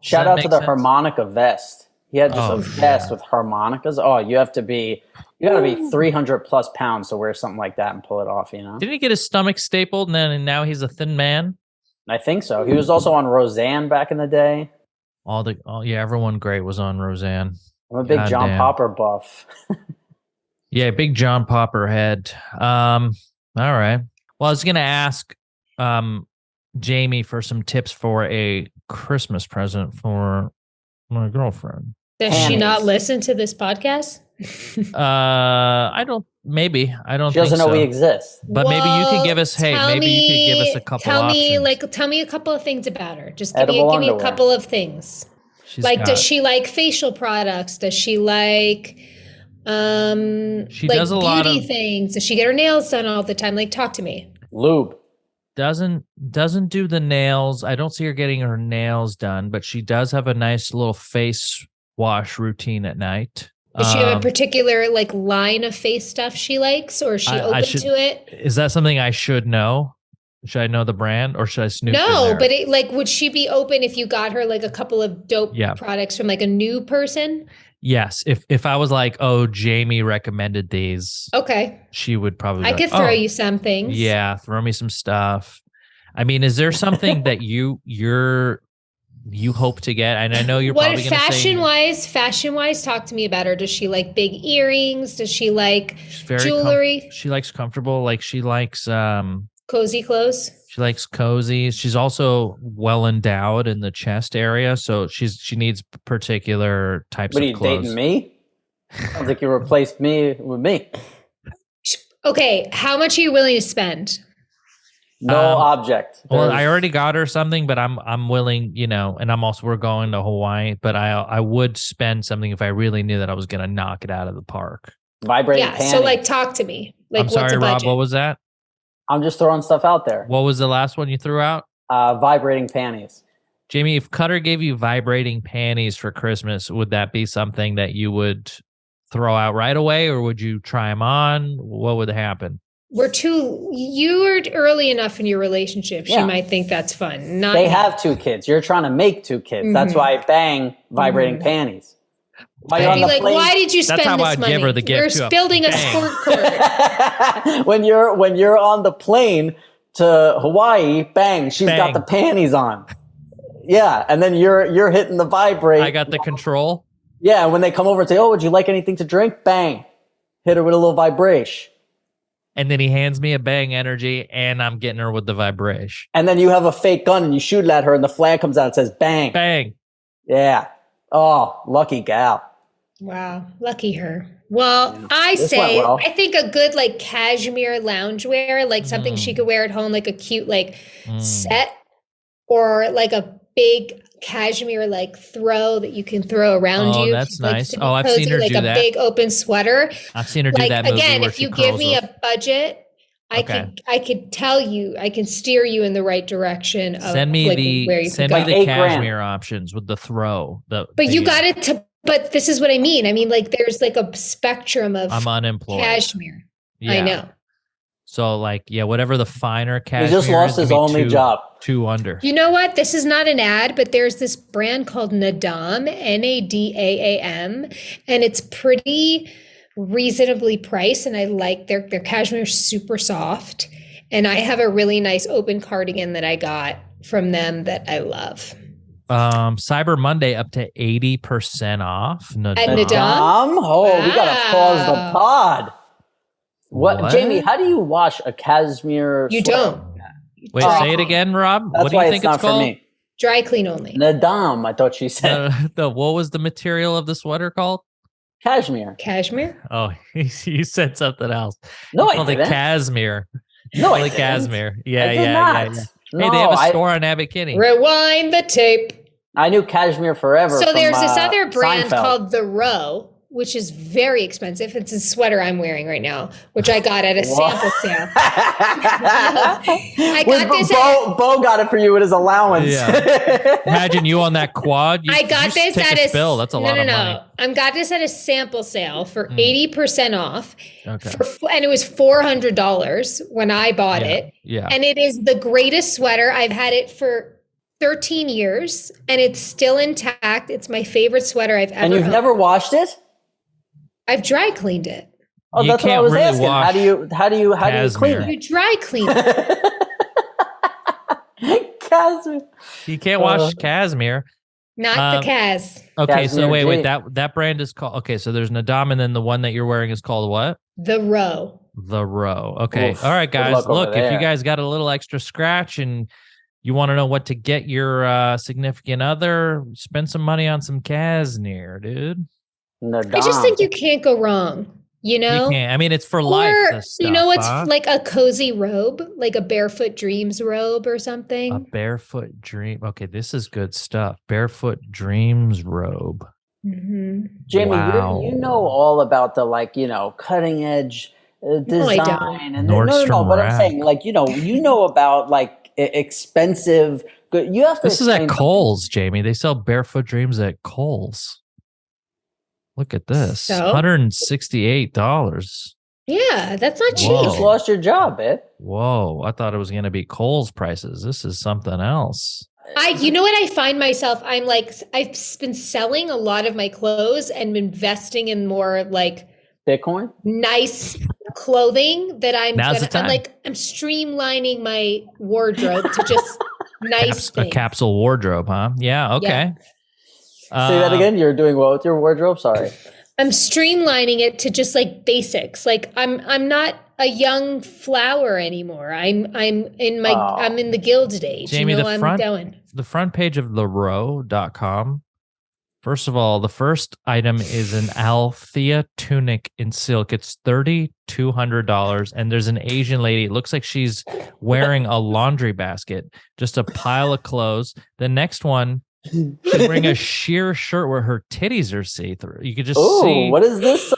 Shout out to the harmonica vest. He had just a vest with harmonicas. Oh, you got to be 300 plus pounds to wear something like that and pull it off, you know? Didn't he get his stomach stapled and now he's a thin man? I think so. He was also on Roseanne back in the day. Everyone great was on Roseanne. I'm a big John Popper buff. Yeah, big John Popper head. All right. Well, I was going to ask Jamie for some tips for a Christmas present for My girlfriend. Does she not listen to this podcast? I don't. Maybe I don't. She doesn't know we exist. But maybe you could give us. Hey, maybe you could give us a couple. Tell me a couple of things about her. Just give me a couple of things. Does she like facial products? Does she like she does a lot of things? Does she get her nails done all the time? Like, talk to me. Lube. Doesn't do the nails. I don't see her getting her nails done, but she does have a nice little face wash routine at night. Does she have a particular like line of face stuff she likes, or is she open to it? Is that something I should know? Should I know the brand, or should I snoop? No, but would she be open if you got her like a couple of dope products from like a new person? Yes. If I was like, oh, Jamie recommended these. Okay. She would probably. I could throw you some things. Yeah, throw me some stuff. I mean, is there something that you hope to get? And I know you're probably going to say fashion wise, talk to me about her. Does she like big earrings? Does she like jewelry? She likes comfortable. Like she likes cozy clothes. She likes cozy. She's also well endowed in the chest area, so she needs particular types of clothes. What are you dating me? Sounds like you replaced me with me. Okay, how much are you willing to spend? No object. Well, I already got her something, but I'm willing, and we're going to Hawaii, but I would spend something if I really knew that I was going to knock it out of the park. Vibrating panties. So like talk to me. Like, I'm sorry, Rob, what was that? I'm just throwing stuff out there. What was the last one you threw out? Vibrating panties. Jamie, if Cutter gave you vibrating panties for Christmas, would that be something that you would throw out right away, or would you try them on? What would happen? You were early enough in your relationship. She might think that's fun. They have 2 kids. You're trying to make 2 kids. Mm-hmm. That's why I bang vibrating panties. I'd be like, why did you spend this money? Give her the gift. We're building a sport court. when you're on the plane to Hawaii, bang, she's got the panties on. Yeah, and then you're hitting the vibrate. I got the control. Yeah, when they come over and say, "Oh, would you like anything to drink?" Bang, hit her with a little vibration. And then he hands me a bang energy, and I'm getting her with the vibration. And then you have a fake gun, and you shoot it at her, and the flag comes out and says, "Bang, bang." Yeah. Oh, lucky gal. Wow, lucky her. Well, I think a good like cashmere loungewear, like something she could wear at home, like a cute like set, or like a big cashmere like throw that you can throw around you. That's nice. Oh, I've seen her like do a that. big open sweater. I've seen her do that. Again, if you give me a budget, I could tell you, I can steer you in the right direction. Send me the cashmere options with the throw. You got it to. But this is what I mean. I mean, like, there's like a spectrum of I'm unemployed. Cashmere. Yeah. I know. So, like, whatever the finer cashmere. He just lost his only job. 2 under. You know what? This is not an ad, but there's this brand called Nadam, Nadaam, and it's pretty reasonably priced. And I like their cashmere is super soft. And I have a really nice open cardigan that I got from them that I love. Cyber Monday up to 80% off. At Nadam? Oh, wow. We gotta pause the pod. What, Jamie? How do you wash a cashmere? You don't. Wait, say it again, Rob. That's what do you think it's called? For me. Dry clean only. Nadam, I thought she said. What was the material of the sweater called? Cashmere. Cashmere? Oh, you said something else. No, I didn't. Cashmere. No, I didn't. Cashmere. Yeah. Hey, they have a store on Abbot Kinney. Rewind the tape. I knew Cashmere forever. So there's this other brand Seinfeld. called The Row, which is very expensive. It's a sweater I'm wearing right now, which I got at a sample sale. Beau got it for you with his allowance. Yeah. Imagine you on that quad. I got this at a spill. That's a lot of money. I got this at a sample sale for 80% off. Okay. And it was $400 when I bought it. Yeah. And it is the greatest sweater. I've had it for 13 years and it's still intact. It's my favorite sweater I've ever And you've never washed it? I've dry cleaned it. Oh, that's what I was asking. How do you clean it? You dry clean it. Cashmere. You can't wash cashmere. Not the Kass. Okay, so wait. That brand is called. Okay, so there's Nadam, and then the one that you're wearing is called what? The Row. The Row. Okay. All right, guys. Look, if you guys got a little extra scratch and You want to know what to get your significant other? Spend some money on some Cashmere, dude. No, I just think you can't go wrong. You know, You can't. I mean, it's for life. or This stuff, you know, what's huh? like a cozy robe, like a Barefoot Dreams robe or something. A barefoot dream. Okay, this is good stuff. Barefoot Dreams robe. Mm-hmm. Jamie, Wow. you know all about the cutting edge design I don't. and Nordstrom But I'm rack. saying you know about expensive good. You have to. This is at explain Kohl's, Jamie. They sell Barefoot Dreams at Kohl's. Look at this. So? $168. Yeah, that's not something. cheap. You just lost your job, babe. Whoa. I thought it was going to be Kohl's prices. This is something else. You know what I find myself? I'm like, I've been selling a lot of my clothes and investing in more like Bitcoin. nice clothing that I'm time. I'm streamlining my wardrobe to just nice A things. capsule wardrobe, huh? Yeah. Okay. Say that again. You're doing what with your wardrobe? Sorry. I'm streamlining it to just like basics. Like I'm not a young flower anymore. I'm in the Gilded Age. Jamie, I'm going. The front page of therow.com. First of all, the first item is an Althea tunic in silk. It's $3,200. And there's an Asian lady. It looks like she's wearing a laundry basket, just a pile of clothes. The next one, she's wearing a sheer shirt where her titties are see-through. You could just see. What is this?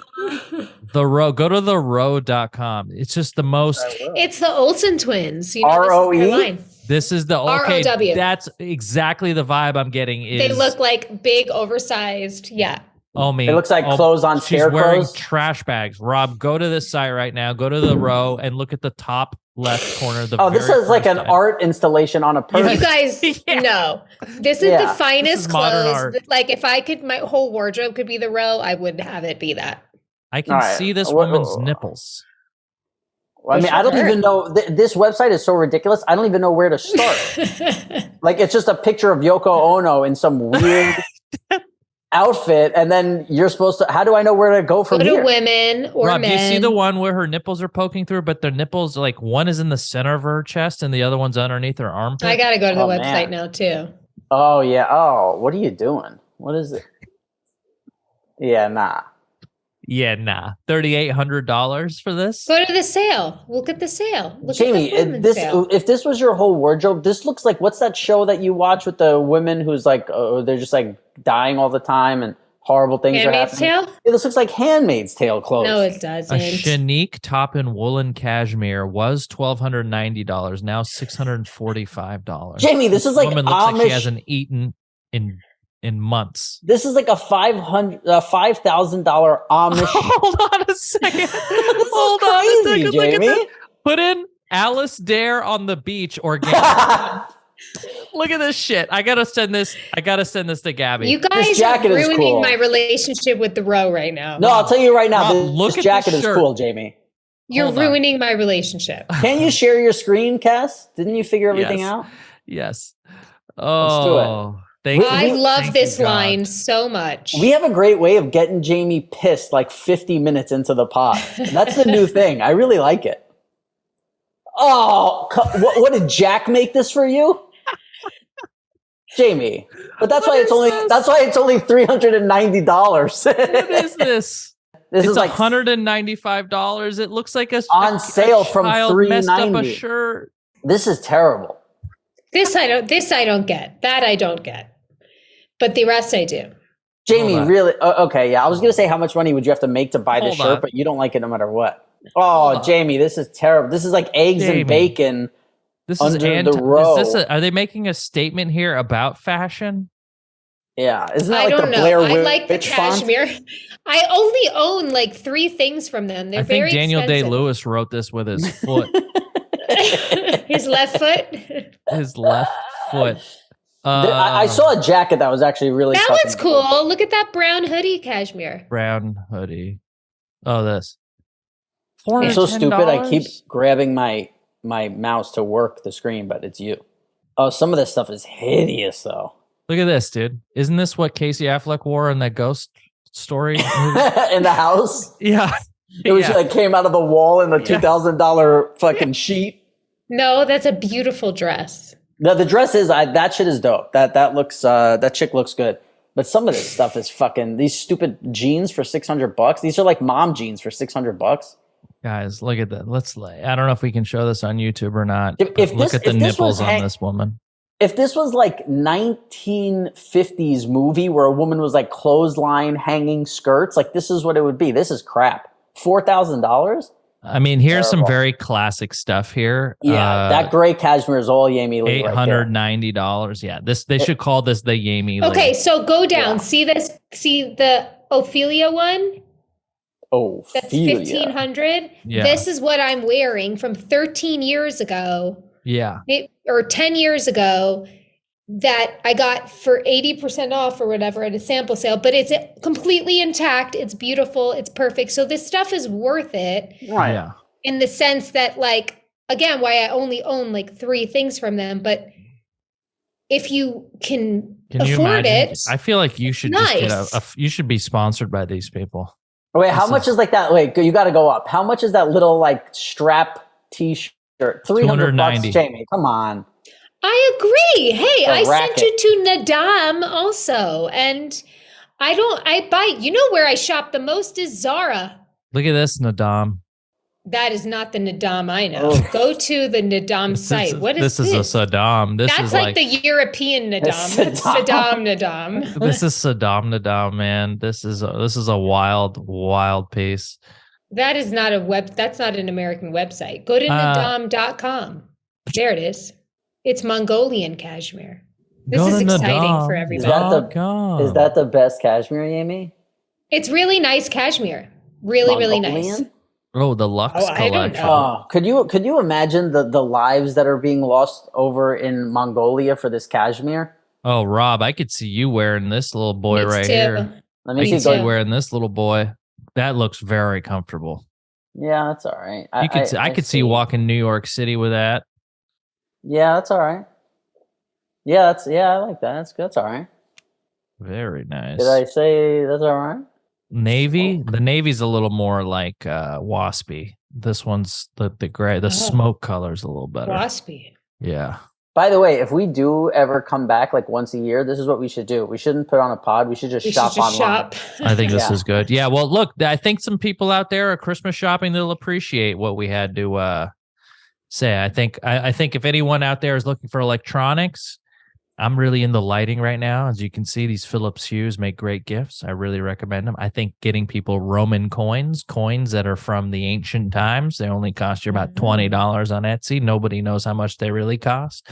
The Row. Go to therow.com. It's just the most. It's the Olsen twins. You know, ROE? This is the okay. ROW. That's exactly the vibe I'm getting. They look like big, oversized. Yeah. Oh, me. It looks like clothes on She's wearing scarecrows. trash bags. Rob, go to this site right now. Go to the Row and look at the top left corner. This is like an art installation on a person. You guys know this is the finest modern clothes. art. Like if I could, my whole wardrobe could be the Row. I would have it be that. I can see this woman's nipples. I mean, I don't even know. This website is so ridiculous. I don't even know where to start. Like, it's just a picture of Yoko Ono in some weird outfit, and then you're supposed to. How do I know where to go from Go to here? women or Rob, men. do you see the one where her nipples are poking through, but their nipples, like one is in the center of her chest and the other one's underneath her armpit? I gotta go to the website now too. Oh yeah. Oh, what are you doing? What is it? Yeah, nah. Yeah, nah. $3,800 for this? Go to the sale. Look at the sale. Jamie, if this was your whole wardrobe, this looks like, what's that show that you watch with the women who's like, they're just like dying all the time and horrible things are Handmaid's happening? Tale? This looks like Handmaid's Tale clothes. No, it doesn't. A Chanique top in woolen cashmere was $1,290, now $645. Jamie, this is like woman looks like she Amish- hasn't eaten in months. This is like a $5,000 Amish. Hold on a second. Hold crazy, on a second. Look at Jamie. this. Put in Alice Dare on the beach organic. Look at this shit. I gotta send this to Gabby. You guys are ruining my relationship with the Row right now. No, I'll tell you right now. Rob, this jacket is cool, Jamie. You're ruining my relationship. Can you share your screen, Cass? Didn't you figure everything out? Yes. Let's do it. I love this line so much. We have a great way of getting Jamie pissed like 50 minutes into the pod. That's the new thing. I really like it. Oh, what did Jack make this for you? Jamie. But that's why it's only $390. What is this? This is like $195. It looks like a on sale a from child messed up a $390. shirt. This is terrible. This I don't get. That I don't get. But the rest I do. Jamie, really? Okay, yeah. I was going to say how much money would you have to make to buy this shirt, but you don't like it no matter what. Oh, Jamie, this is terrible. This is like eggs and bacon under the Row. Are they making a statement here about fashion? Yeah. Isn't that I like don't the know. Blair I like the Witch font? cashmere. I only own like 3 things from them. They're I think very Daniel expensive. Day-Lewis wrote this with his foot. His left foot. His left foot. I saw a jacket that was actually really That fucking one's cool. Look at that brown hoodie cashmere. Brown hoodie. Oh, this. I'm so stupid. I keep $410? grabbing my mouse to work the screen, but it's you. Oh, some of this stuff is hideous, though. Look at this, dude. Isn't this what Casey Affleck wore in that ghost story movie? In the house? Yeah. It was like came out of the wall in the $2,000 fucking sheet. No, that's a beautiful dress. The dress is that shit is dope. That looks that chick looks good. But some of this stuff is fucking these stupid jeans for $600. These are like mom jeans for $600. Guys, look at that. I don't know if we can show this on YouTube or not. Look at the nipples on this woman. If this was like 1950s movie where a woman was like clothesline hanging skirts, like this is what it would be. This is crap. $4,000? I mean, here's some very classic stuff here. Yeah, that gray cashmere is all Jamie-Lynn. $890. Yeah, they should call this the Jamie-Lynn. Okay, so go down. See this? See the Ophelia one? Oh, that's 1,500. Yeah. This is what I'm wearing from 13 years ago. Yeah, or 10 years ago that I got for 80% off or whatever at a sample sale, but it's completely intact. It's beautiful. It's perfect. So this stuff is worth it. Right. Yeah. In the sense that, like, again, why I only own like 3 things from them. But if you can afford it, I feel like you should just you should be sponsored by these people. Wait, how much is like that? Wait, you got to go up. How much is that little like strap t-shirt? $300, Jamie. Come on. I agree. Hey, I racket. sent you to Nadam also. And I buy, you know where I shop the most is Zara. Look at this, Nadam. That is not the Nadam I know. Oh. Go to the Nadam site. What is this? This is a Saddam. That's like the European Nadam. That's Saddam Nadam. This is Saddam Nadam, man. This is a wild piece. That is not that's not an American website. Go to nadam.com. There it is. It's Mongolian cashmere. This is exciting for everybody. Is that the best cashmere, Amy? It's really nice cashmere. Really, really nice. Oh, the Lux collection. Could you imagine the lives that are being lost over in Mongolia for this cashmere? Oh, Rob, I could see you wearing this little boy here. Let me see you wearing this little boy. That looks very comfortable. Yeah, that's all right. I could see you walking New York City with that. Yeah, that's all right. Yeah, I like that. That's good. That's all right. Very nice. Did I say that's all right? Navy. The navy's a little more like waspy. This one's the gray. The smoke color's a little better. Waspy. Yeah. By the way, if we do ever come back like once a year, this is what we should do. We shouldn't put on a pod. We should just shop online. I think this is good. Yeah. Well, look, I think some people out there are Christmas shopping. They'll appreciate what we had to say. I think if anyone out there is looking for electronics, I'm really into lighting right now. As you can see, these Philips Hues make great gifts. I really recommend them. I think getting people Roman coins that are from the ancient times, they only cost you about $20 on Etsy. Nobody knows how much they really cost.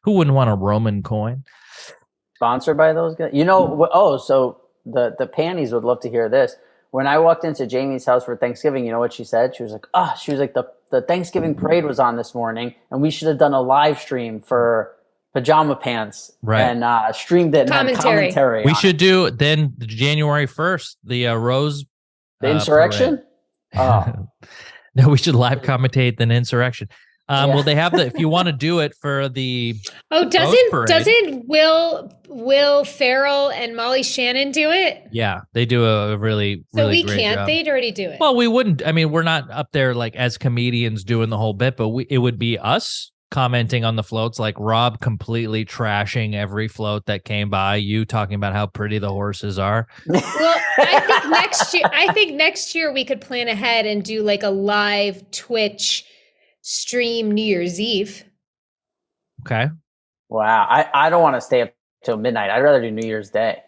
Who wouldn't want a Roman coin? Sponsored by those guys? You know, so the panties would love to hear this. When I walked into Jamie's house for Thanksgiving, you know what she said? She was like, the Thanksgiving parade was on this morning, and we should have done a live stream for Pajama Pants, right? And streamed it. Commentary. We should do then the January 1st, the Rose, the insurrection. No, we should live commentate the insurrection. Well, they have if you want to do it for the doesn't Will Ferrell and Molly Shannon do it? Yeah, they do a really we great can't. job. They'd already do it. Well, we wouldn't. I mean, we're not up there like as comedians doing the whole bit, but it would be us commenting on the floats, like Rob completely trashing every float that came by, you talking about how pretty the horses are. Well, I think next year we could plan ahead and do like a live Twitch stream New Year's Eve. Okay. Wow. I don't want to stay up till midnight. I'd rather do New Year's Day.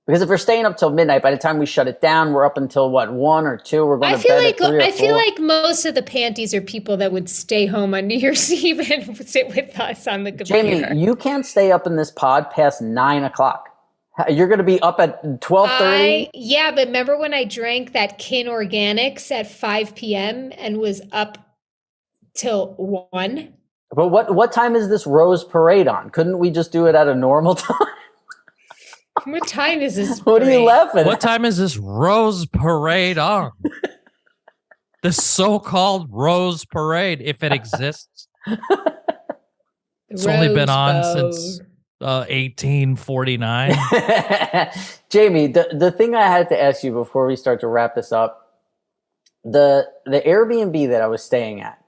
Because if we're staying up till midnight, by the time we shut it down, we're up until 1 or 2. We're going to bed at 3 or 4. I feel like most of the panties are people that would stay home on New Year's Eve and sit with us on the computer. Jamie, you can't stay up in this pod past 9 o'clock. You're going to be up at 12:30? Yeah, but remember when I drank that Kin Organics at 5 p.m. and was up till 1? But what time is this Rose Parade on? Couldn't we just do it at a normal time? What time is this? What are you laughing at? What time is this Rose Parade on? The so-called Rose Parade, if it exists. It's only been on since 1849. Jamie, the thing I had to ask you before we start to wrap this up, the Airbnb that I was staying at,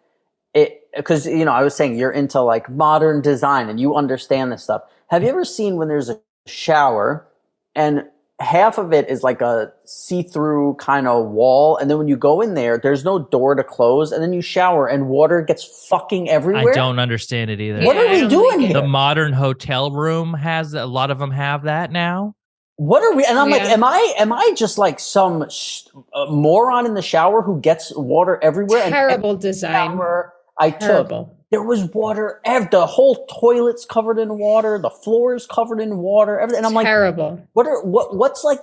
because I was saying you're into like modern design and you understand this stuff. Have you ever seen when there's a shower and half of it is like a see-through kind of wall, and then when you go in there, there's no door to close, and then you shower and water gets fucking everywhere? I don't understand it either. What are we doing here? The modern hotel room has a lot of them have that now. What are we? And I'm like, am I just like some moron in the shower who gets water everywhere? Terrible design. Shower I took, there was water. The whole toilet's covered in water. The floor is covered in water. Everything. And I'm terrible. Like, what's like?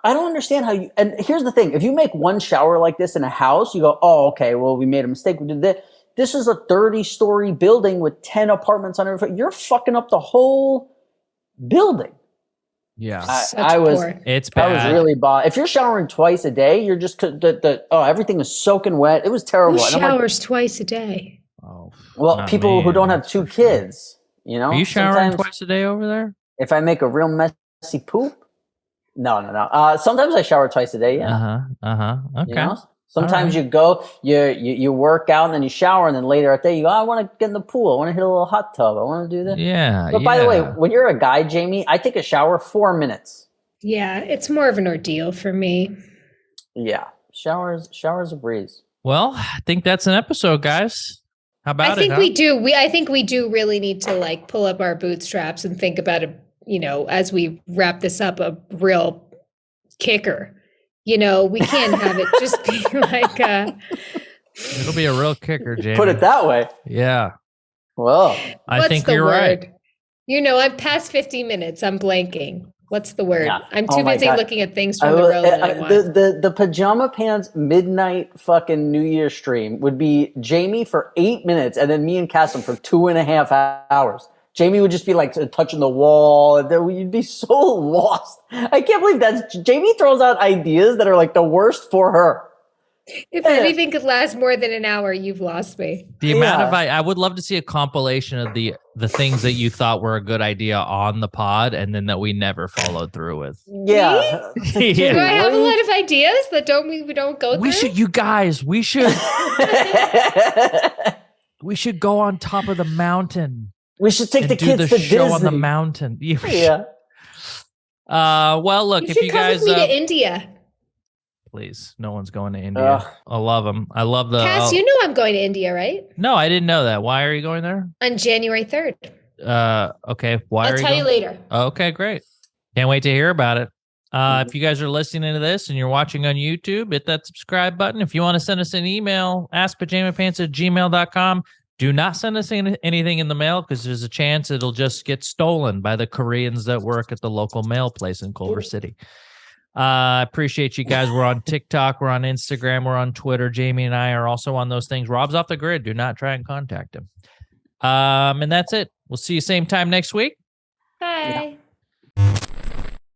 I don't understand how you. And here's the thing: if you make one shower like this in a house, you go, oh, okay, well, we made a mistake. We did this. This is a 30-story building with 10 apartments on it. You're fucking up the whole building. Yeah, it's bad. I was really bad. If you're showering twice a day, you're just everything is soaking wet. It was terrible. Who showers twice a day? Oh, well, people who don't have 2 kids, Are you showering twice a day over there? If I make a real messy poop, no. Sometimes I shower twice a day. Yeah. Okay. Sometimes you go, you work out and then you shower, and then later at the day you go, I want to get in the pool. I want to hit a little hot tub. I want to do this. Yeah. But by the way, when you're a guy, Jamie, I take a shower 4 minutes. Yeah, it's more of an ordeal for me. Yeah, showers a breeze. Well, I think that's an episode, guys. How about it? I think we do. I think we do really need to like pull up our bootstraps and think about it. As we wrap this up, a real kicker. We can't have it just be like it'll be a real kicker, Jamie. Put it that way. Yeah. Well, I think you're right. I'm past 50 minutes. I'm blanking. What's the word? Yeah. I'm too busy looking at things from the road that I want. The Pajama Pants midnight fucking New Year stream would be Jamie for 8 minutes and then me and Kass for 2.5 hours. Jamie would just be like touching the wall. And you'd be so lost. I can't believe Jamie throws out ideas that are like the worst for her. If anything could last more than an hour, you've lost me. The amount of I would love to see a compilation of the things that you thought were a good idea on the pod and then that we never followed through with. Yeah. Do I have a lot of ideas that we don't go through? We should go on top of the mountain. We should take the kids to show Disney. On the mountain. Yeah. Well, look, if you guys come with me to India. Please, no one's going to India. I love them. I love the. Cass, you know I'm going to India, right? No, I didn't know that. Why are you going there? On January 3rd. Okay. Why? I'll tell you later. Okay, great. Can't wait to hear about it. If you guys are listening to this and you're watching on YouTube, hit that subscribe button. If you want to send us an email, askpajamapants@gmail.com. Do not send us anything in the mail because there's a chance it'll just get stolen by the Koreans that work at the local mail place in Culver City. I appreciate you guys. We're on TikTok. We're on Instagram. We're on Twitter. Jamie and I are also on those things. Rob's off the grid. Do not try and contact him. And that's it. We'll see you same time next week. Bye. Yeah.